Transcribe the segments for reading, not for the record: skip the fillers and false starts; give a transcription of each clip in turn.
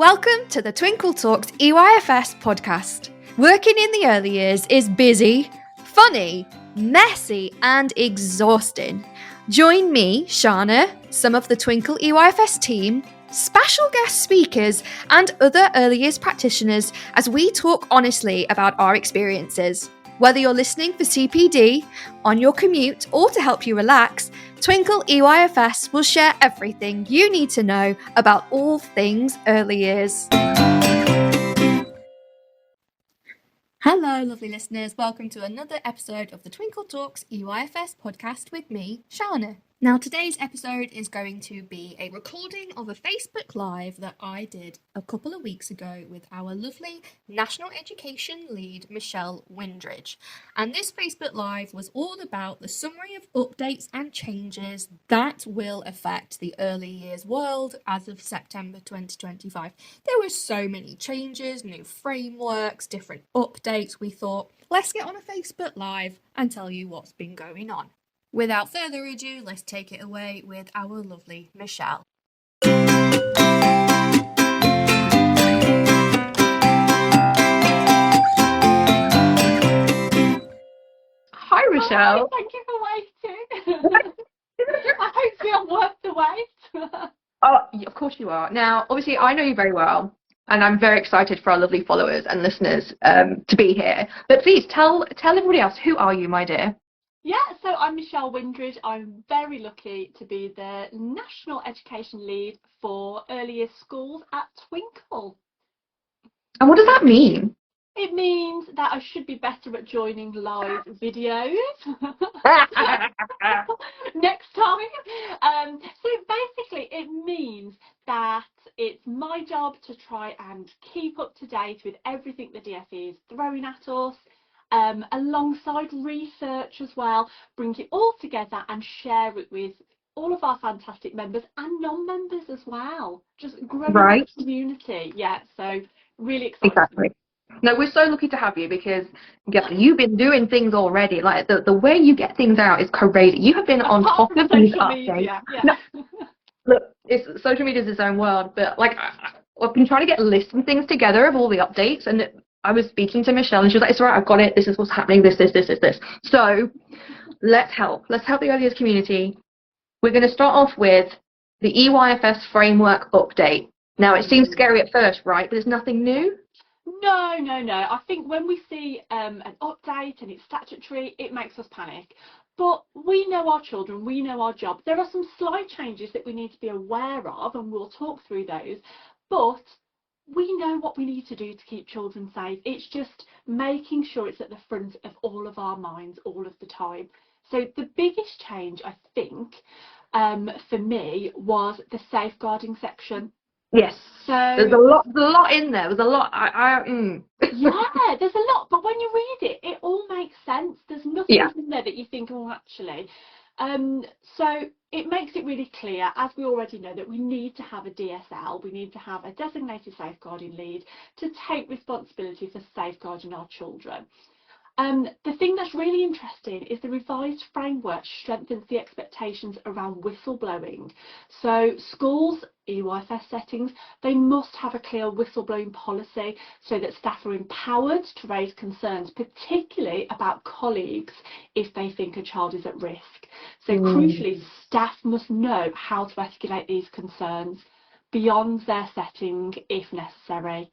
Welcome to the Twinkl Talks EYFS podcast. Working in the early years is busy, funny, messy, and exhausting. Join me, Shana, some of the Twinkl EYFS team, special guest speakers, and other early years practitioners as we talk honestly about our experiences. Whether you're listening for CPD, on your commute, or to help you relax, Twinkl EYFS will share everything you need to know about all things early years. Hello, lovely listeners. Welcome to another episode of the Twinkl Talks EYFS podcast with me, Shana. Now, today's episode is going to be a recording of a Facebook Live that I did a couple of weeks ago with our lovely National Education Lead, Michelle Windridge. And this Facebook Live was all about the summary of updates and changes that will affect the early years world as of September 2025. There were so many changes, new frameworks, different updates. We thought, let's get on a Facebook Live and tell you what's been going on. Without further ado, let's take it away with our lovely Michelle. Hi, Michelle. Hi, thank you for waiting. I hopefully I'm worth the wait. Oh, of course you are. Now, obviously, I know you very well, and I'm very excited for our lovely followers and listeners to be here. But please tell everybody else, who are you, my dear? Yeah, so I'm Michelle Windridge. I'm very lucky to be the National Education Lead for Early Years Schools at Twinkl. And what does that mean? It means that I should be better at joining live videos next time. So basically it means that it's my job to try and keep up to date with everything the DfE is throwing at us, alongside research as well, bring it all together and share it with all of our fantastic members and non-members as well. Just growing the community. Yeah, so really excited. Exactly. No, we're so lucky to have you because you've been doing things already. Like the way you get things out is crazy. You have been on top of these updates. Yeah. No, look, social media is its own world, but like I've been trying to get lists and things together of all the updates, and I was speaking to Michelle, and she was like, "It's all right, I've got it. This is what's happening. This. So let's help. Let's help the early years community. We're going to start off with the EYFS framework update. Now, it seems scary at first, right? But there's nothing new. No. I think when we see an update and it's statutory, it makes us panic. But we know our children, we know our job. There are some slight changes that we need to be aware of, and we'll talk through those. But we know what we need to do to keep children safe. It's just making sure it's at the front of all of our minds all of the time. So the biggest change, I think, for me was the safeguarding section. Yes. So there's a lot in there. There's a lot. Yeah, there's a lot. But when you read it, it all makes sense. There's nothing in there that you think, oh, actually. So it makes it really clear, as we already know, that we need to have a DSL. We need to have a designated safeguarding lead to take responsibility for safeguarding our children. The thing that's really interesting is the revised framework strengthens the expectations around whistleblowing. So schools, EYFS settings, they must have a clear whistleblowing policy so that staff are empowered to raise concerns, particularly about colleagues if they think a child is at risk. So crucially, staff must know how to escalate these concerns beyond their setting if necessary,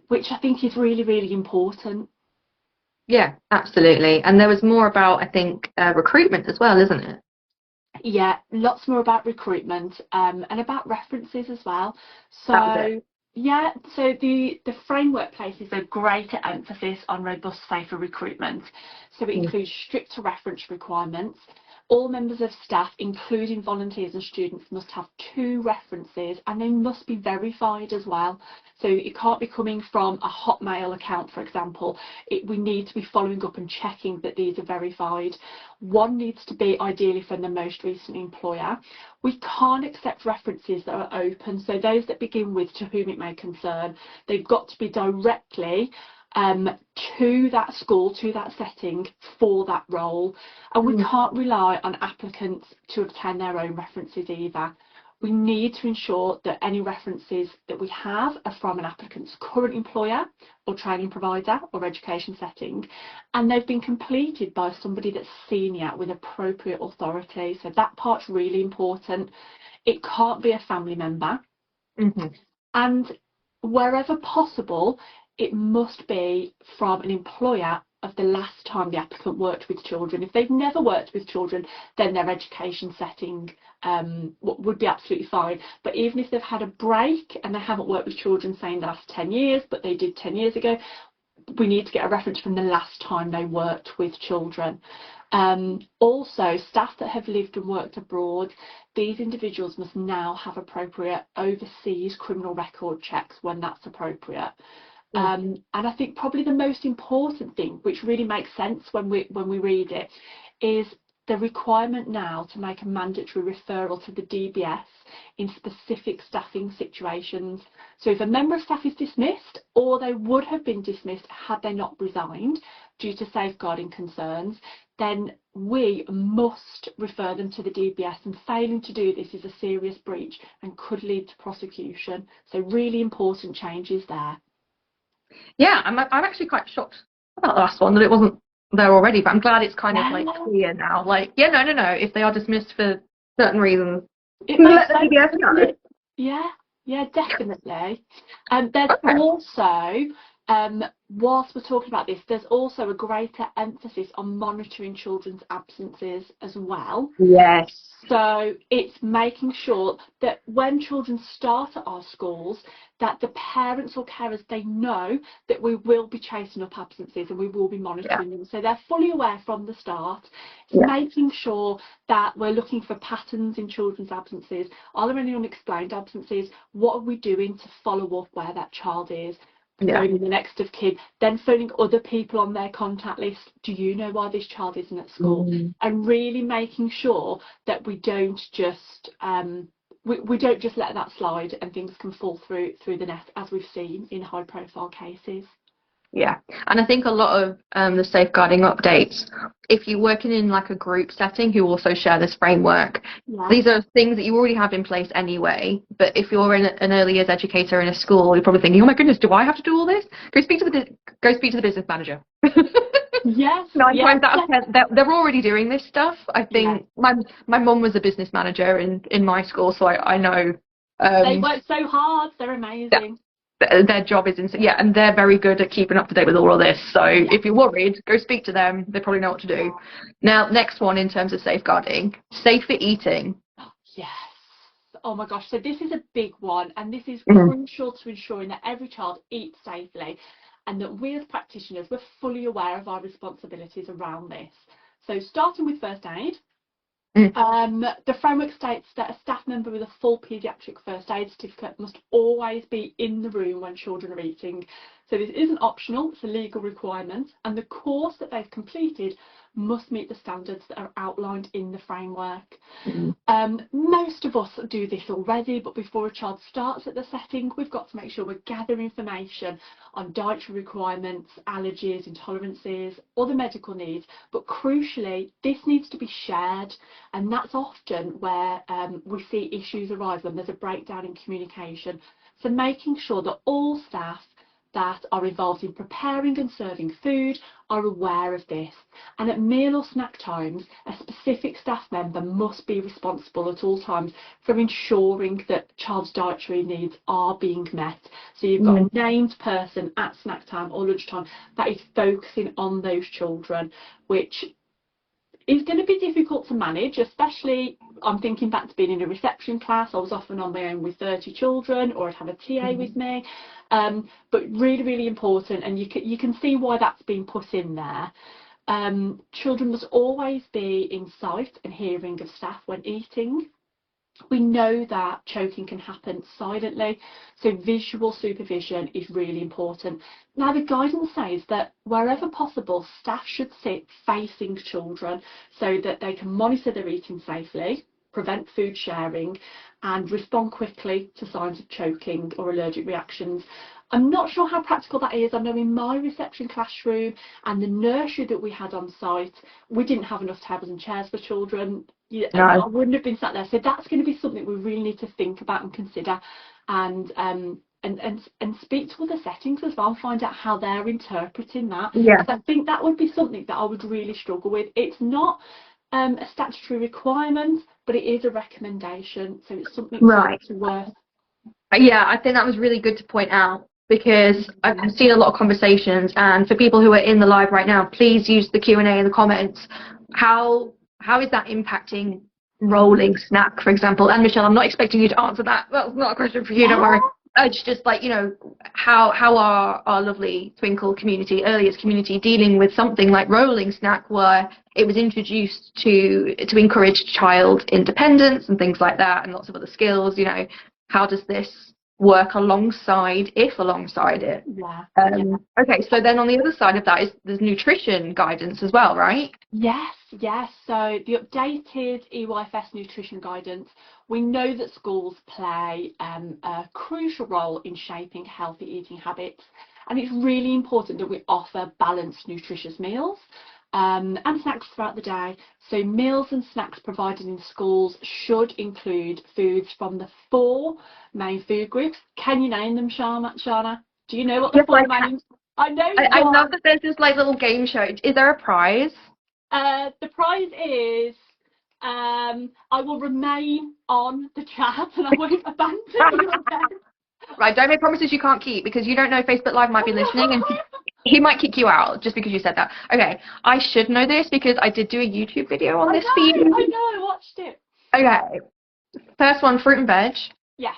which I think is really, really important. Yeah, absolutely. And there was more about, I think, recruitment as well, isn't it? Yeah, lots more about recruitment and about references as well. So yeah, so the framework places a greater emphasis on robust, safer recruitment. So it includes stricter reference requirements. All members of staff, including volunteers and students, must have 2 references, and they must be verified as well. So it can't be coming from a Hotmail account, for example. We need to be following up and checking that these are verified. One needs to be ideally from the most recent employer. We can't accept references that are open, so those that begin with "to whom it may concern," they've got to be directly to that school, to that setting for that role. And we can't rely on applicants to obtain their own references either. we need to ensure that any references that we have are from an applicant's current employer or training provider or education setting, and they've been completed by somebody that's senior with appropriate authority. So that part's really important. It can't be a family member. And wherever possible, it must be from an employer of the last time the applicant worked with children. If they've never worked with children, then their education setting would be absolutely fine. But even if they've had a break and they haven't worked with children, say in the last 10 years, but they did 10 years ago, we need to get a reference from the last time they worked with children. Also, staff that have lived and worked abroad, these individuals must now have appropriate overseas criminal record checks when that's appropriate. And I think probably the most important thing, which really makes sense when we read it, is the requirement now to make a mandatory referral to the DBS in specific staffing situations. So if a member of staff is dismissed, or they would have been dismissed had they not resigned due to safeguarding concerns, then we must refer them to the DBS, and failing to do this is a serious breach and could lead to prosecution. So really important changes there. Yeah, I'm actually quite shocked about the last one that it wasn't there already, but I'm glad it's kind of like clear now. Like, yeah, no. If they are dismissed for certain reasons, let the DBS know. Yeah, definitely. There's also, whilst we're talking about this, there's also a greater emphasis on monitoring children's absences as well. Yes. So it's making sure that when children start at our schools, that the parents or carers, they know that we will be chasing up absences and we will be monitoring them. So they're fully aware from the start. It's making sure that we're looking for patterns in children's absences. Are there any unexplained absences? What are we doing to follow up where that child is? Phoning the next of kin, then phoning other people on their contact list. Do you know why this child isn't at school? And really making sure that we don't just we don't just let that slide and things can fall through the net, as we've seen in high profile cases. Yeah, and I think a lot of the safeguarding updates, if you're working in like a group setting who also share this framework, these are things that you already have in place anyway. But if you're an early years educator in a school, you're probably thinking, oh my goodness, do I have to do all this? Go speak to the business manager. Yes. 9 times out of 10, they're already doing this stuff. I think my mum was a business manager in my school, so I know. They work so hard. They're amazing. Their job is and they're very good at keeping up to date with all of this. So if you're worried, go speak to them. They probably know what to do. Now, next one in terms of safeguarding, safer eating. Yes. Oh my gosh. So this is a big one, and this is crucial to ensuring that every child eats safely, and that we as practitioners, we're fully aware of our responsibilities around this. So starting with first aid. The framework states that a staff member with a full paediatric first aid certificate must always be in the room when children are eating. So this isn't optional, it's a legal requirement, and the course that they've completed must meet the standards that are outlined in the framework. Most of us do this already, but before a child starts at the setting, we've got to make sure we're gathering information on dietary requirements, allergies, intolerances, other medical needs. But crucially, this needs to be shared, and that's often where we see issues arise when there's a breakdown in communication. So making sure that all staff that are involved in preparing and serving food are aware of this, and at meal or snack times a specific staff member must be responsible at all times for ensuring that child's dietary needs are being met. So you've got a named person at snack time or lunchtime that is focusing on those children, which is going to be difficult to manage, especially I'm thinking back to being in a reception class. I was often on my own with 30 children, or I'd have a TA with me, but really important, and you can see why that's been put in there. Children must always be in sight and hearing of staff when eating. We know that choking can happen silently, so visual supervision is really important. Now, the guidance says that wherever possible, staff should sit facing children so that they can monitor their eating safely, prevent food sharing, and respond quickly to signs of choking or allergic reactions. I'm not sure how practical that is. I know in my reception classroom and the nursery that we had on site, we didn't have enough tables and chairs for children. Yeah, No. I wouldn't have been sat there. So that's going to be something we really need to think about and consider, and speak to other settings as well, find out how they're interpreting that. Yeah. Because I think that would be something that I would really struggle with. It's not a statutory requirement, but it is a recommendation. So it's something to worth. Yeah, I think that was really good to point out, because I've seen a lot of conversations, and for people who are in the live right now, please use the Q&A in the comments. How is that impacting rolling snack, for example? And Michelle, I'm not expecting you to answer that. That's not a question for you, don't worry. It's just like, how are our lovely Twinkl community, earliest community, dealing with something like rolling snack, where it was introduced to encourage child independence and things like that, and lots of other skills. How does this work alongside it? Okay, so then on the other side of that there's nutrition guidance as well, right? Yes. So the updated EYFS nutrition guidance, we know that schools play a crucial role in shaping healthy eating habits, and it's really important that we offer balanced, nutritious meals and snacks throughout the day. So meals and snacks provided in schools should include foods from the 4 main food groups. Can you name them, Shana? Do you know what the 4 main? I know. I love that there's this like little game show. Is there a prize? The prize is I will remain on the chat and I won't abandon you again. Right, don't make promises you can't keep, because you don't know Facebook Live might be listening and he might kick you out just because you said that. Okay, I should know this because I did do a YouTube video on this for you. I know, I watched it. Okay, first one, fruit and veg. Yes.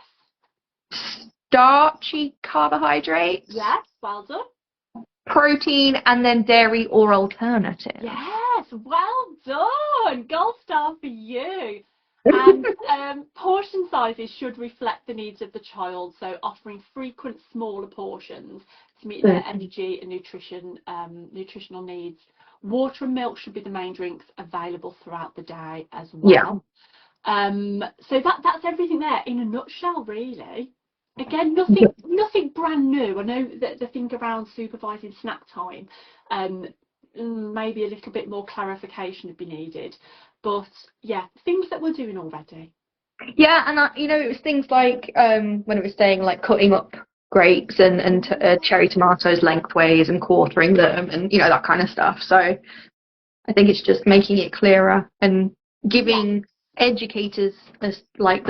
Starchy carbohydrates. Yes, well done. Protein, and then dairy or alternative. Yes, well done. Gold star for you. And portion sizes should reflect the needs of the child, so offering frequent smaller portions to meet their energy and nutritional needs. Water and milk should be the main drinks available throughout the day as well. So that's everything there in a nutshell, really. Again, nothing brand new. I know that the thing around supervising snack time, maybe a little bit more clarification would be needed. But yeah, things that we're doing already. Yeah, and it was things like when it was saying like cutting up grapes and cherry tomatoes lengthways and quartering them, and that kind of stuff. So I think it's just making it clearer and giving educators the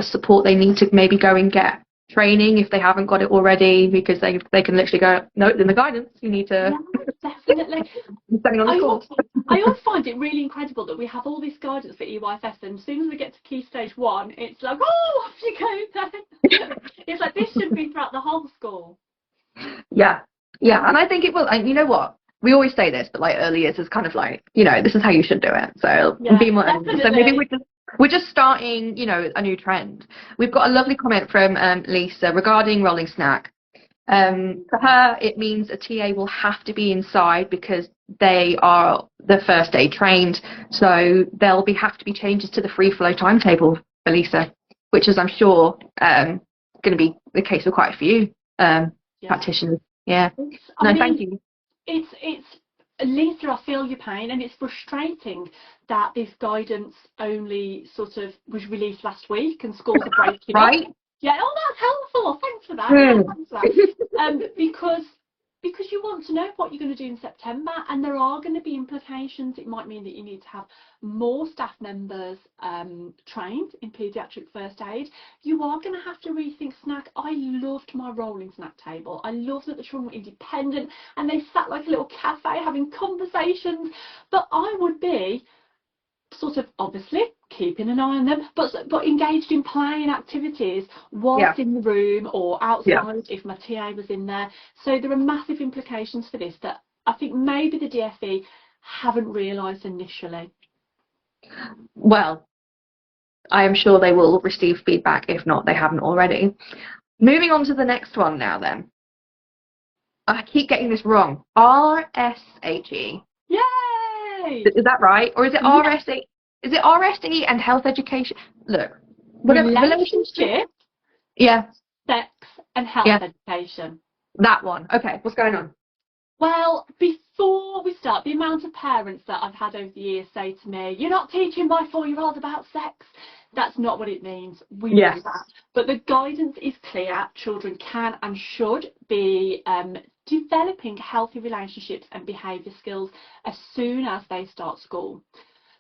support they need to maybe go and get training if they haven't got it already, because they can literally go, no, it's in the guidance, you need to. Definitely. Depending on the course. I always find it really incredible that we have all this guidance for EYFS, and as soon as we get to key stage 1, it's like, oh, off you go then. It's like this should be throughout the whole school. Yeah, and I think it will. And you know what? We always say this, but like early years is kind of like, this is how you should do it. So be more. So maybe we're just starting, a new trend. We've got a lovely comment from Lisa regarding rolling snack. For her, it means a TA will have to be inside because they are the first aid trained. So there'll have to be changes to the free flow timetable for Lisa, which is, I'm sure, going to be the case for quite a few practitioners. Yeah. Thank you. It's Lisa, I feel your pain, and it's frustrating that this guidance only sort of was released last week and schools are breaking right? up. Yeah, that's helpful. Thanks for that. Because you want to know what you're going to do in September, and there are going to be implications. It might mean that you need to have more staff members trained in paediatric first aid. You are going to have to rethink snack. I loved my rolling snack table. I loved that the children were independent and they sat like a little cafe having conversations. But I would be sort of obviously keeping an eye on them, but engaged in playing activities whilst in the room or outside if my TA was in there. So there are massive implications for this that I think maybe the DfE haven't realised initially. Well, I am sure they will receive feedback, if not they haven't already. Moving on to the next one now then. I keep getting this wrong. RSHE. Yay! Is that right? Or is it RSE? Is it RSE and health education? Look, whatever. Relationship, sex, and health education. That one. Okay, what's going on? Well, before we start, the amount of parents that I've had over the years say to me, "You're not teaching my 4-year-old about sex." That's not what it means. We know that. But the guidance is clear. Children can and should be developing healthy relationships and behaviour skills as soon as they start school.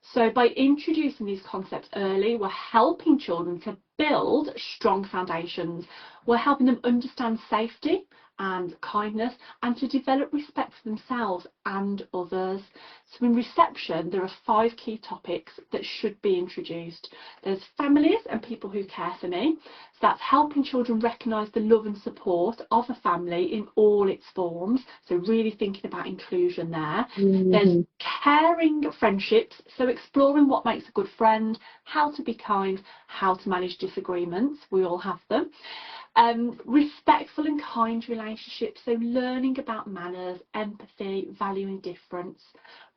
So by introducing these concepts early, we're helping children to build strong foundations. We're helping them understand safety and kindness and to develop respect for themselves and others. So in reception, there are 5 key topics that should be introduced. There's families and people who care for me. So that's helping children recognise the love and support of a family in all its forms. So really thinking about inclusion there. There's caring friendships. So exploring what makes a good friend, how to be kind, how to manage disagreements. We all have them. Respectful and kind relationships, so learning about manners, empathy, valuing difference.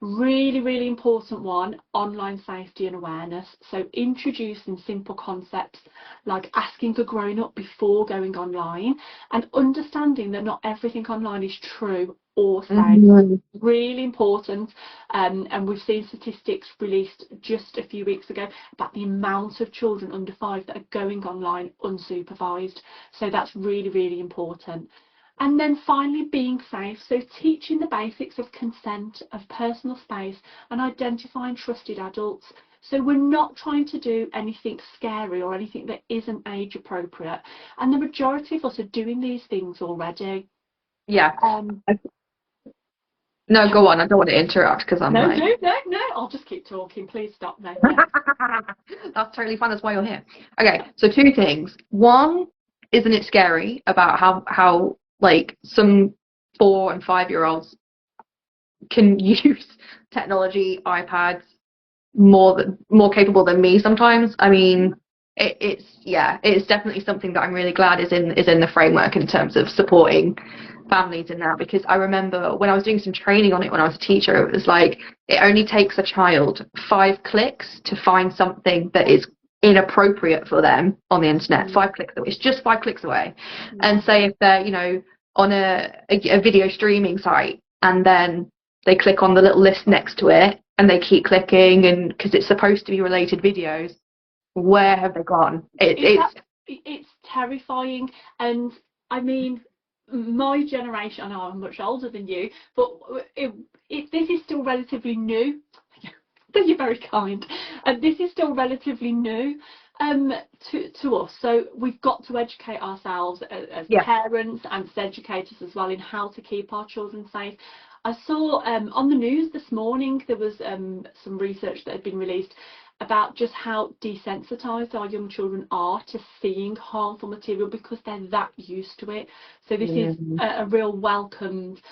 Really, really important one, online safety and awareness. So introducing simple concepts like asking a grown-up before going online and understanding that not everything online is true or safe. Really important. And we've seen statistics released just a few weeks ago about the amount of children under 5 that are going online unsupervised. So that's really, really important. And then finally, being safe. So teaching the basics of consent, of personal space, and identifying trusted adults. So we're not trying to do anything scary or anything that isn't age appropriate. And the majority of us are doing these things already. Yeah. No, go on. I don't want to interrupt because I'm No, I'll just keep talking. Please stop me. Yeah. That's totally fine. That's why you're here. Okay, so 2 things. One, isn't it scary about how like some 4 and 5-year-olds can use technology, iPads more capable than me sometimes? I mean, it's definitely something that I'm really glad is in the framework in terms of supporting families in that, because I remember when I was doing some training on it when I was a teacher, it was like it only takes a child 5 clicks to find something that is inappropriate for them on the internet. 5 clicks away. It's just 5 clicks away. And say if they're on a video streaming site and then they click on the little list next to it and they keep clicking, and because it's supposed to be related videos, where have they gone? It's terrifying. And I mean, my generation, I know I'm much older than you, but this is still relatively new. You're very kind. And this is still relatively new to us. So we've got to educate ourselves as parents and as educators as well in how to keep our children safe. I saw on the news this morning there was some research that had been released about just how desensitised our young children are to seeing harmful material because they're that used to it. So this is a real welcomed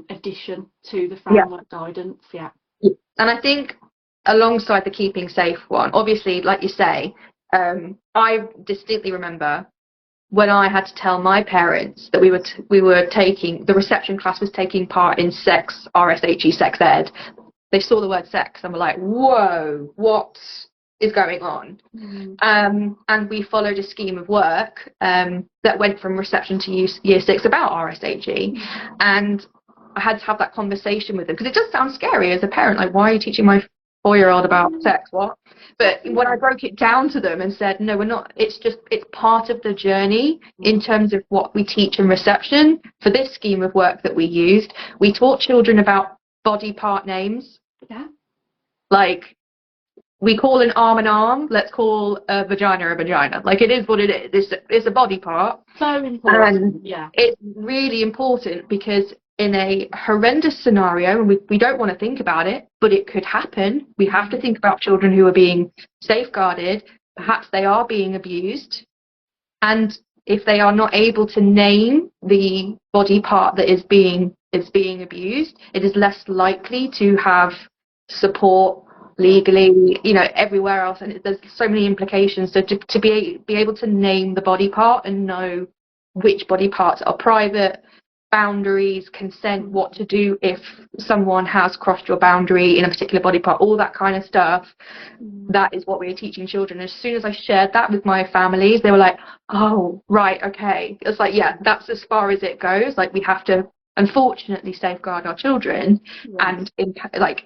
addition to the framework guidance. And I think alongside the keeping safe one, obviously, like you say, I distinctly remember when I had to tell my parents that we were taking, the reception class was taking part in sex, RSHE, sex ed. They saw the word sex and were like, whoa, what is going on? And we followed a scheme of work that went from reception to year 6 about RSHE. And I had to have that conversation with them because it does sound scary as a parent. Like, why are you teaching my 4-year-old about sex? What? But when I broke it down to them and said, no, we're not, it's part of the journey in terms of what we teach in reception. For this scheme of work that we used, we taught children about body part names. Like, we call an arm, let's call a vagina. Like, it is what it is. It's a body part. So important. And it's really important because in a horrendous scenario, and we don't want to think about it, but it could happen. We have to think about children who are being safeguarded. Perhaps they are being abused. And if they are not able to name the body part that is being abused, it is less likely to have support legally, everywhere else. And there's so many implications. So to be able to name the body part and know which body parts are private, boundaries, consent, what to do if someone has crossed your boundary in a particular body part, all that kind of stuff. That is what we are teaching children. As soon as I shared that with my families, they were like, oh, right, okay. It's like, yeah, that's as far as it goes. Like, we have to, unfortunately, safeguard our children and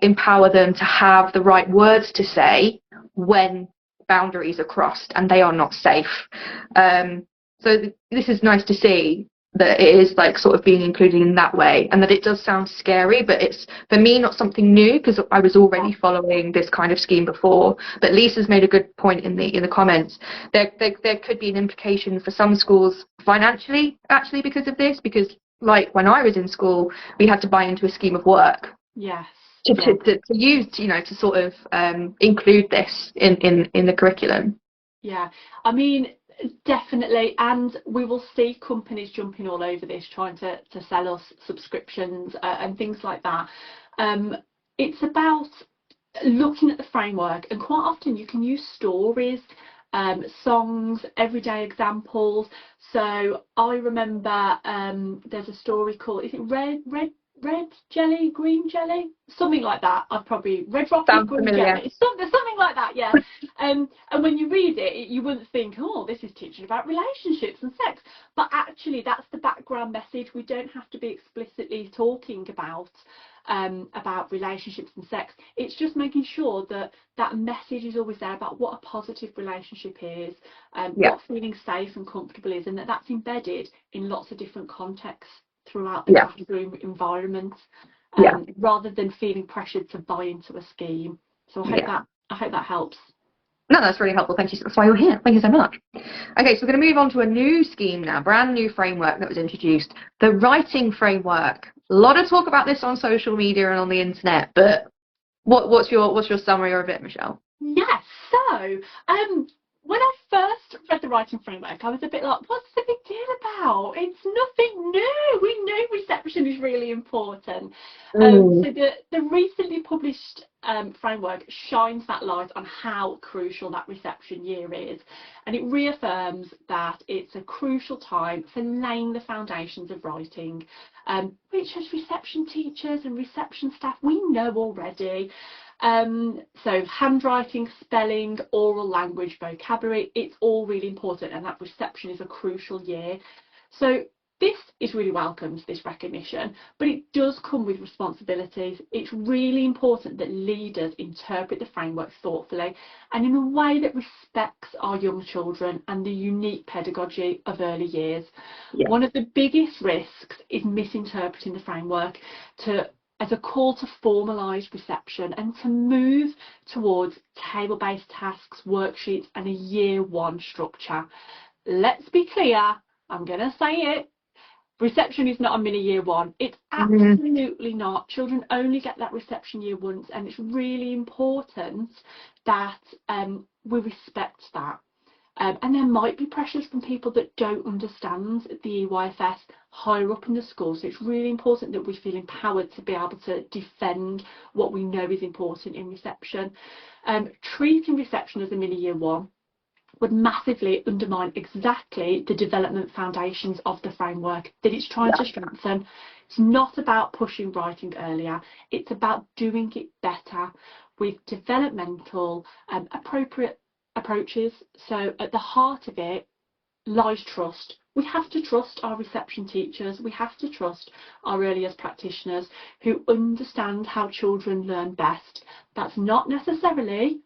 empower them to have the right words to say when boundaries are crossed and they are not safe. So this is nice to see that it is like sort of being included in that way, and that it does sound scary, but it's for me not something new, because I was already following this kind of scheme before. But Lisa's made a good point in the comments. There could be an implication for some schools financially, actually, because of this, because like when I was in school, we had to buy into a scheme of work. Yes. To use, to sort of include this in the curriculum. Yeah, I mean, definitely, and we will see companies jumping all over this, trying to sell us subscriptions and things like that. It's about looking at the framework, and quite often you can use stories, songs, everyday examples. So I remember there's a story called, is it red jelly, green jelly, something like that. I've probably red rocket, green jelly, something like that. Yeah. And when you read it, you wouldn't think, oh, this is teaching about relationships and sex, but actually that's the background message. We don't have to be explicitly talking about relationships and sex. It's just making sure that that message is always there about what a positive relationship is, what feeling safe and comfortable is, and that's embedded in lots of different contexts throughout the classroom environment, rather than feeling pressured to buy into a scheme. So I hope that helps. No, that's really helpful. Thank you. That's why you're here. Thank you so much. Okay, so we're going to move on to a new scheme now, brand new framework that was introduced, the writing framework. A lot of talk about this on social media and on the internet, but what's your summary of it, Michelle? Yes. So, when I first read the writing framework, I was a bit like, what's the big deal about? It's nothing new. We know reception is really important. So the recently published framework shines that light on how crucial that reception year is. And it reaffirms that it's a crucial time for laying the foundations of writing, which as reception teachers and reception staff, we know already. So handwriting, spelling, oral language, vocabulary, it's all really important, and that reception is a crucial year. So this is really welcomed, this recognition, but it does come with responsibilities. It's really important that leaders interpret the framework thoughtfully and in a way that respects our young children and the unique pedagogy of early years. One of the biggest risks is misinterpreting the framework as a call to formalise reception and to move towards table-based tasks, worksheets and a year one structure. Let's be clear, I'm going to say it, reception is not a mini year one. It's absolutely not. Children only get that reception year once, and it's really important that we respect that. And there might be pressures from people that don't understand the EYFS higher up in the school. So it's really important that we feel empowered to be able to defend what we know is important in reception. Treating reception as a mini year one would massively undermine exactly the development foundations of the framework that it's trying to strengthen. It's not about pushing writing earlier. It's about doing it better with developmental appropriate approaches. So at the heart of it lies trust. We have to trust our reception teachers. We have to trust our early years practitioners who understand how children learn best. That's not necessarily,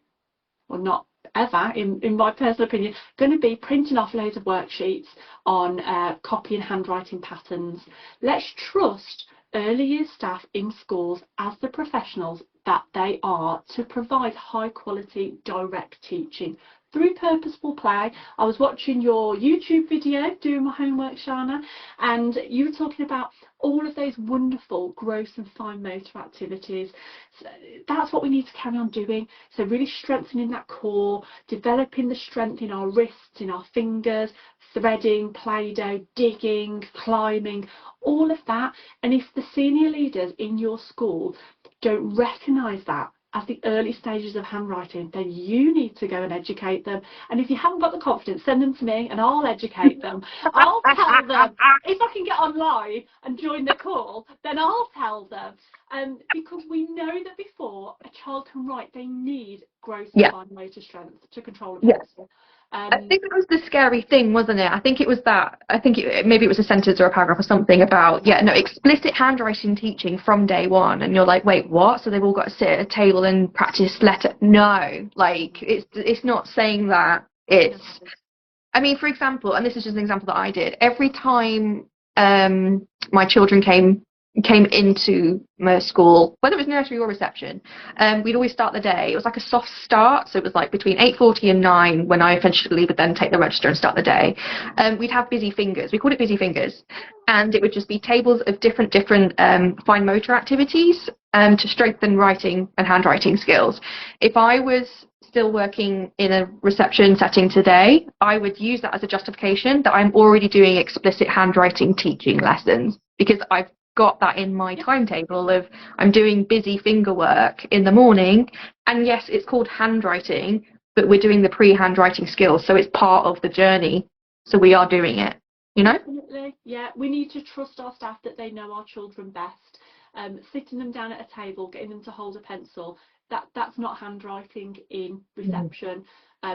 or not ever, in my personal opinion, going to be printing off loads of worksheets on copy and handwriting patterns. Let's trust early years staff in schools as the professionals that they are to provide high quality direct teaching through purposeful play. I was watching your YouTube video doing my homework, Shana, and you were talking about all of those wonderful gross and fine motor activities. So that's what we need to carry on doing. So really strengthening that core, developing the strength in our wrists, in our fingers, threading, play-doh, digging, climbing, all of that. And if the senior leaders in your school don't recognise that at the early stages of handwriting, then you need to go and educate them. And if you haven't got the confidence, send them to me and I'll educate them. I'll tell them. If I can get online and join the call, then I'll tell them. Because we know that before a child can write, they need gross and fine motor strength to control a pencil. I think that was the scary thing, wasn't it? I think it was that. I think maybe it was a sentence or a paragraph or something about explicit handwriting teaching from day one, and you're like, wait, what? So they've all got to sit at a table and practice letter? No, like it's not saying that. It's, I mean, for example, and this is just an example that I did. Every time my children came into my school, whether it was nursery or reception, we'd always start the day. It was like a soft start, so it was like between 8:40 and 9 when I eventually would then take the register and start the day. We'd have busy fingers. We called it busy fingers, and it would just be tables of different fine motor activities to strengthen writing and handwriting skills. If I was still working in a reception setting today, I would use that as a justification that I'm already doing explicit handwriting teaching lessons, because I've got that in my timetable of I'm doing busy finger work in the morning, and yes, it's called handwriting, but we're doing the pre-handwriting skills, so it's part of the journey, so we are doing it, Definitely. Yeah, we need to trust our staff that they know our children best. Sitting them down at a table, getting them to hold a pencil, that's not handwriting in reception.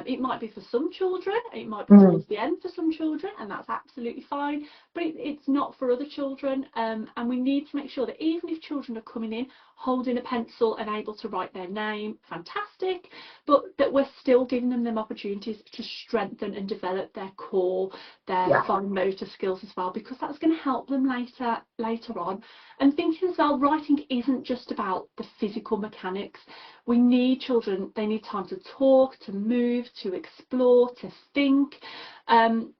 It might be for some children, it might be towards the end for some children, and that's absolutely fine, but it's not for other children. And we need to make sure that even if children are coming in holding a pencil and able to write their name, fantastic, but that we're still giving them opportunities to strengthen and develop their core, their fine motor skills as well, because that's going to help them later on. And thinking as well, writing isn't just about the physical mechanics. We need children, they need time to talk, to move, to explore, to think.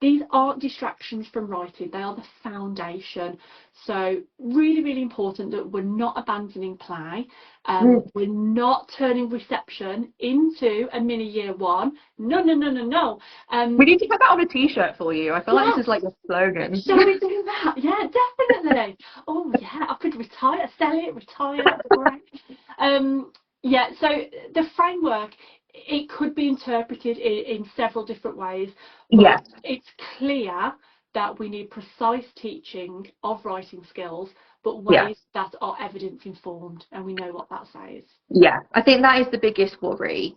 These aren't distractions from writing, they are the foundation. So really, really important that we're not abandoning play. We're not turning reception into a mini year one. No. We need to put that on a t-shirt for you. I feel like this is like your slogan. Shall we do that? Yeah, definitely. Oh yeah, I could retire, sell it, retire. Yeah, so the framework, it could be interpreted in several different ways. But it's clear that we need precise teaching of writing skills, but ways that are evidence informed, and we know what that says. Yeah, I think that is the biggest worry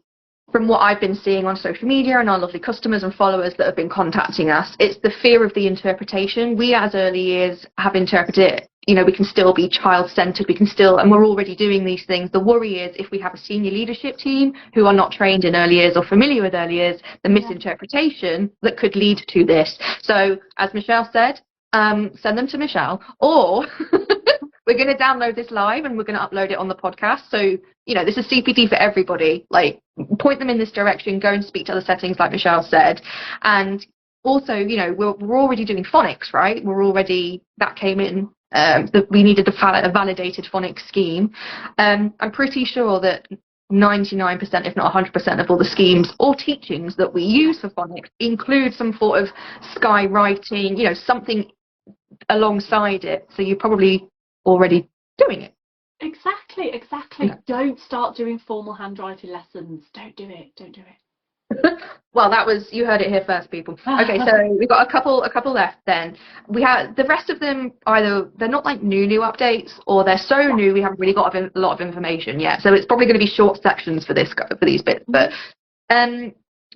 from what I've been seeing on social media and our lovely customers and followers that have been contacting us. It's the fear of the interpretation. We as early years have interpreted it. We can still be child-centred, and we're already doing these things. The worry is if we have a senior leadership team who are not trained in early years or familiar with early years, the misinterpretation that could lead to this. So, as Michelle said, send them to Michelle, or we're going to download this live and we're going to upload it on the podcast. So, this is CPD for everybody. Like, point them in this direction, go and speak to other settings like Michelle said. And also, we're already doing phonics, right? That came in. We needed a validated phonics scheme. I'm pretty sure that 99%, if not 100% of all the schemes or teachings that we use for phonics include some sort of skywriting, something alongside it. So you're probably already doing it. Exactly. Don't start doing formal handwriting lessons. Don't do it. Well, you heard it here first, people. Okay, so we've got a couple left then. We have the rest of them, either they're not like new updates, or they're so new we haven't really got a lot of information yet. So it's probably going to be short sections for these bits. But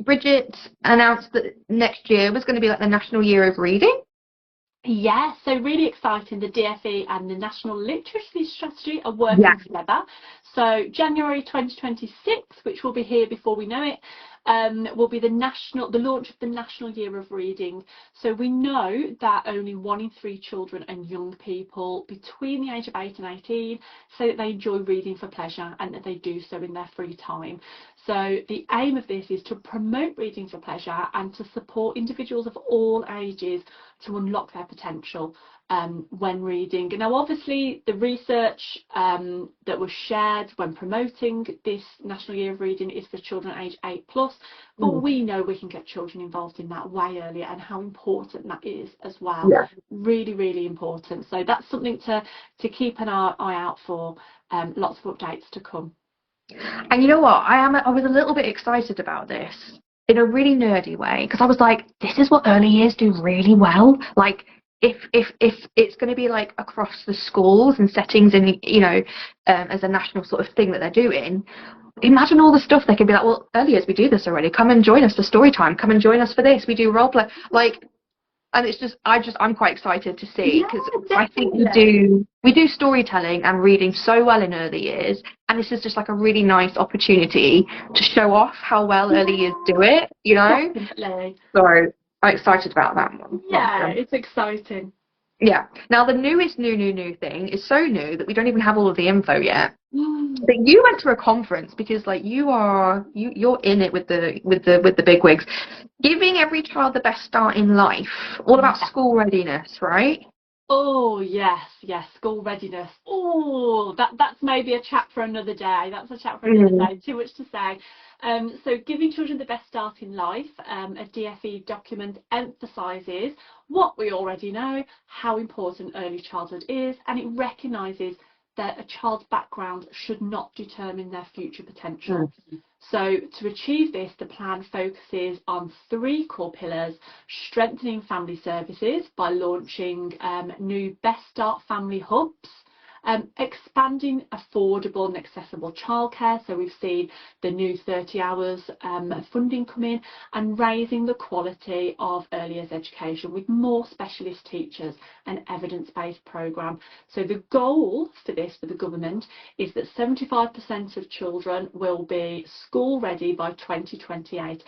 Bridget announced that next year was going to be like the National Year of Reading. Yes, so really exciting. The DfE and the National Literacy Strategy are working together. So January 2026, which will be here before we know it, will be the launch of the National Year of Reading. So we know that only 1 in 3 children and young people between the age of 8 and 18 say that they enjoy reading for pleasure and that they do so in their free time. So the aim of this is to promote reading for pleasure and to support individuals of all ages to unlock their potential when reading. Now, obviously, the research that was shared when promoting this National Year of Reading is for children aged 8+, but we know we can get children involved in that way earlier, and how important that is as well. Really, really important. So that's something to keep an eye out for. Lots of updates to come. And you know what? I was a little bit excited about this in a really nerdy way, because I was like, this is what early years do really well. Like, if it's going to be like across the schools and settings, and as a national sort of thing that they're doing, imagine all the stuff they could be like. Well, early years, we do this already. Come and join us for story time. Come and join us for this. We do role play. Like, and it's just I'm quite excited to see, because I think we do storytelling and reading so well in early years, and this is just like a really nice opportunity to show off how well early years do it, Definitely. So I'm excited about that one. Yeah, it's exciting. Yeah. Now the newest new thing is so new that we don't even have all of the info yet. But you went to a conference, because like you're in it with the big wigs, giving every child the best start in life, all about school readiness, right? Oh yes, school readiness. Oh, that's maybe a chat for another day. That's a chat for another day. Too much to say. So giving children the best start in life, a DfE document emphasises what we already know, how important early childhood is, and it recognises that a child's background should not determine their future potential. So to achieve this, the plan focuses on 3 core pillars: strengthening family services by launching new Best Start family hubs, expanding affordable and accessible childcare, so we've seen the new 30 hours funding come in, and raising the quality of early years education with more specialist teachers and evidence-based programme. So the goal for this, for the government, is that 75% of children will be school ready by 2028.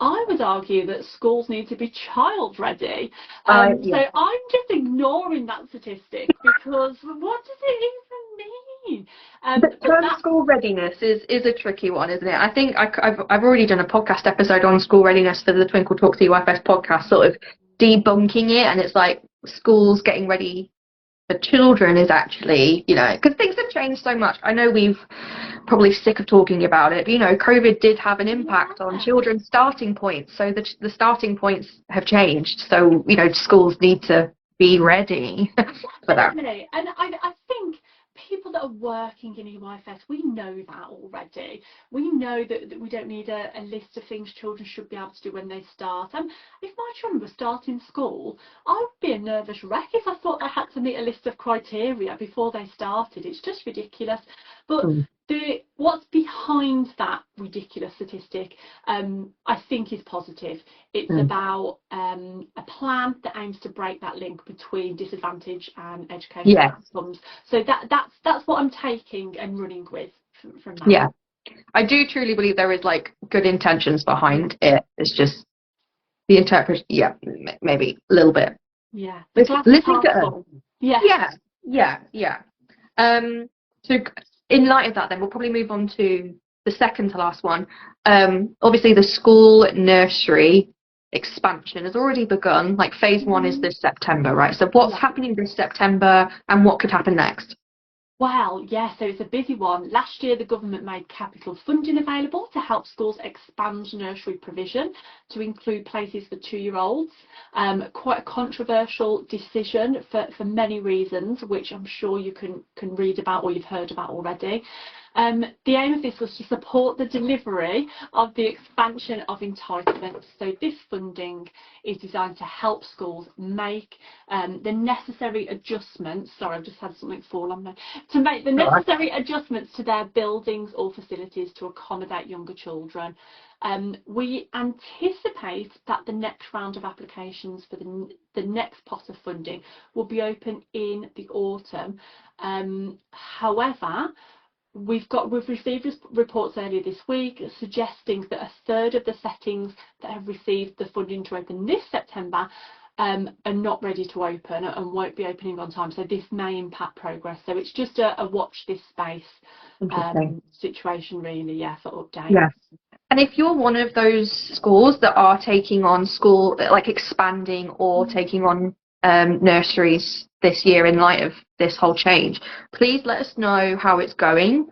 I would argue that schools need to be child ready. So I'm just ignoring that statistic, because what does it even mean? The term school readiness is a tricky one, isn't it? I think I've already done a podcast episode on school readiness for the Twinkl Talks EYFS podcast, sort of debunking it, and it's like schools getting ready for children is actually, because things have changed so much. I know we've probably sick of talking about it, but COVID did have an impact on children's starting points, so the starting points have changed, so schools need to be ready for that. Definitely. And I think people that are working in EYFS, we know that already. We know that we don't need a list of things children should be able to do when they start. If my children were starting school, I would be a nervous wreck if I thought I had to meet a list of criteria before they started. It's just ridiculous. But what's behind that ridiculous statistic, I think, is positive. It's about a plan that aims to break that link between disadvantage and education outcomes. So that's what I'm taking and running with from that. Yeah, I do truly believe there is like good intentions behind it. It's just the interpretation. Yeah, maybe a little bit. Yeah, listening to So in light of that, then we'll probably move on to the second to last one. Obviously, the school nursery expansion has already begun. Like phase 1 is this September, right? So what's happening this September, and what could happen next? Well, yeah, so it's a busy one. Last year, the government made capital funding available to help schools expand nursery provision to include places for 2-year-olds. Quite a controversial decision for many reasons, which I'm sure you can read about or you've heard about already. The aim of this was to support the delivery of the expansion of entitlements. So this funding is designed to help schools make the necessary adjustments. Sorry, I've just had something fall on me. To make the necessary adjustments to their buildings or facilities to accommodate younger children. We anticipate that the next round of applications for the next pot of funding will be open in the autumn. However, we've received reports earlier this week suggesting that a third of the settings that have received the funding to open this September are not ready to open and won't be opening on time. So this may impact progress. So it's just a watch this space situation, really, for updates. Yeah. And if you're one of those schools that are taking on expanding or taking on nurseries this year in light of this whole change, please let us know how it's going,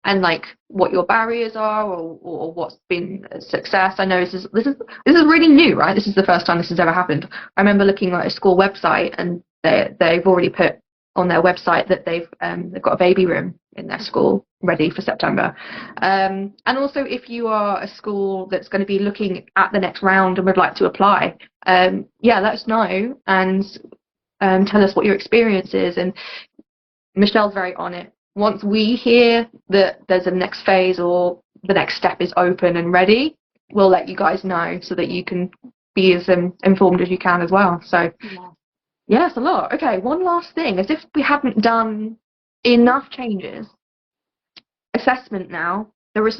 and like what your barriers are, or what's been a success. I know this is really new, right? This is the first time this has ever happened. I remember looking at a school website, and they've already put on their website that they've got a baby room in their school ready for September. And also, if you are a school that's going to be looking at the next round and would like to apply, let us know and tell us what your experience is. And Michelle's very on it. Once we hear that there's a next phase or the next step is open and ready, we'll let you guys know so that you can be as informed as you can as well. So yeah, it's a lot. Okay, one last thing, as if we haven't done enough changes. Assessment now, the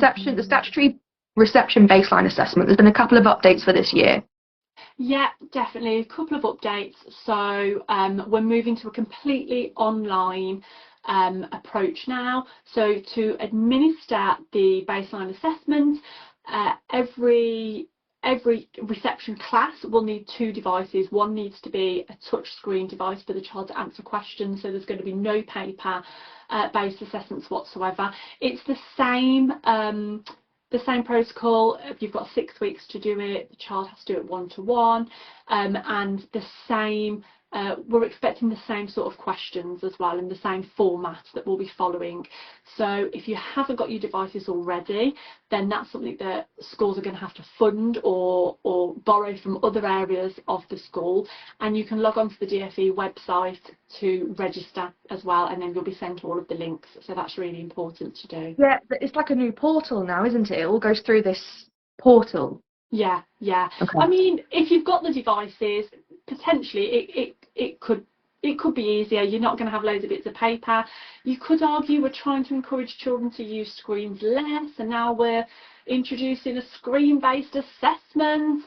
statutory reception baseline assessment. There's been a couple of updates for this year. Yeah, definitely a couple of updates. So we're moving to a completely online approach now. So to administer the baseline assessment, every reception class will need 2 devices. One needs to be a touch screen device for the child to answer questions, so there's going to be no paper based assessments whatsoever. It's the same protocol. You've got 6 weeks to do it. The child has to do it 1-to-1, and the same. We're expecting the same sort of questions as well, in the same format that we'll be following. So if you haven't got your devices already, then that's something that schools are going to have to fund or borrow from other areas of the school, and you can log on to the DfE website to register as well, and then you'll be sent all of the links. So that's really important to do. Yeah, it's like a new portal now, isn't it? It all goes through this portal. Yeah. Okay. I mean, if you've got the devices, potentially it could be easier. You're not going to have loads of bits of paper. You could argue we're trying to encourage children to use screens less, and now we're introducing a screen-based assessment.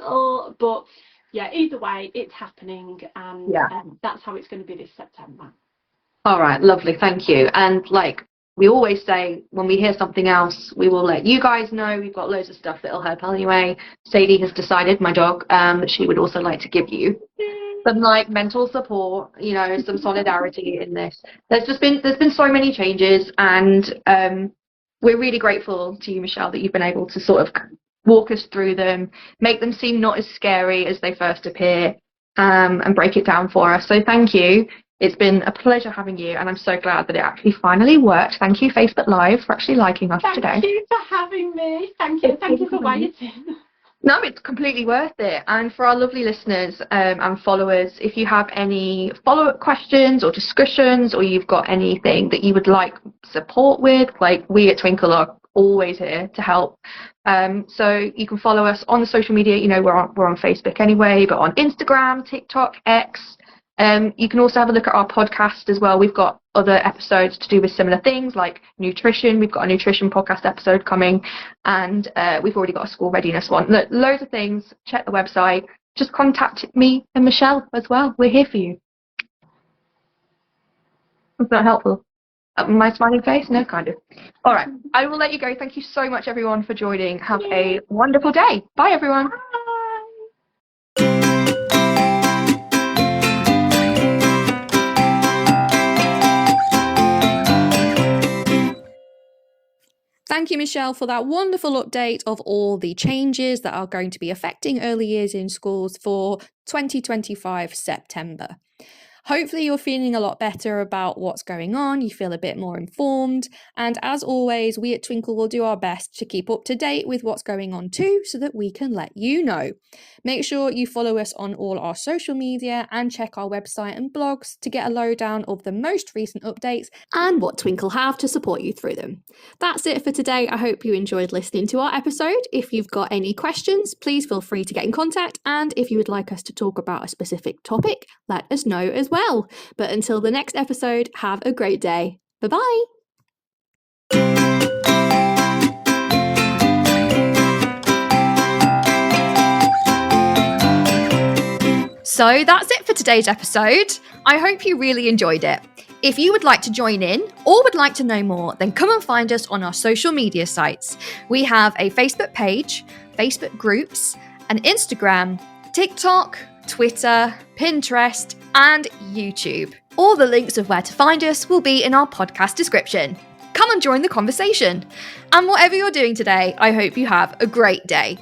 But yeah, either way, it's happening, and that's how it's going to be this September. All right, lovely, thank you. And like we always say, when we hear something else, we will let you guys know. We've got loads of stuff that'll help anyway. Sadie has decided, my dog, that she would also like to give you some like mental support, some solidarity in this. There's been so many changes, and we're really grateful to you, Michelle, that you've been able to sort of walk us through them, make them seem not as scary as they first appear, and break it down for us. So thank you. It's been a pleasure having you, and I'm so glad that it actually finally worked. Thank you, Facebook Live, for actually liking us today. Thank you for having me. Thank you for waiting. No, it's completely worth it. And for our lovely listeners and followers, if you have any follow-up questions or discussions, or you've got anything that you would like support with, like we at Twinkl are always here to help. So you can follow us on the social media. We're on Facebook anyway, but on Instagram, TikTok, X. You can also have a look at our podcast as well. We've got other episodes to do with similar things like nutrition. We've got a nutrition podcast episode coming, and we've already got a school readiness one. Loads of things. Check the website. Just contact me and Michelle as well. We're here for you. Was that helpful? My smiling face? No, kind of. All right. I will let you go. Thank you so much, everyone, for joining. Have a wonderful day. Bye, everyone. Thank you, Michelle, for that wonderful update of all the changes that are going to be affecting early years in schools for 2025 September. Hopefully you're feeling a lot better about what's going on, you feel a bit more informed, and as always, we at Twinkl will do our best to keep up to date with what's going on too, so that we can let you know. Make sure you follow us on all our social media and check our website and blogs to get a lowdown of the most recent updates and what Twinkl have to support you through them. That's it for today. I hope you enjoyed listening to our episode. If you've got any questions, please feel free to get in contact, and if you would like us to talk about a specific topic, let us know as well. But until the next episode, have a great day. Bye-bye. So that's it for today's episode. I hope you really enjoyed it. If you would like to join in or would like to know more, then come and find us on our social media sites. We have a Facebook page, Facebook groups, an Instagram, TikTok, Twitter, Pinterest, and YouTube. All the links of where to find us will be in our podcast description. Come and join the conversation. And whatever you're doing today, I hope you have a great day.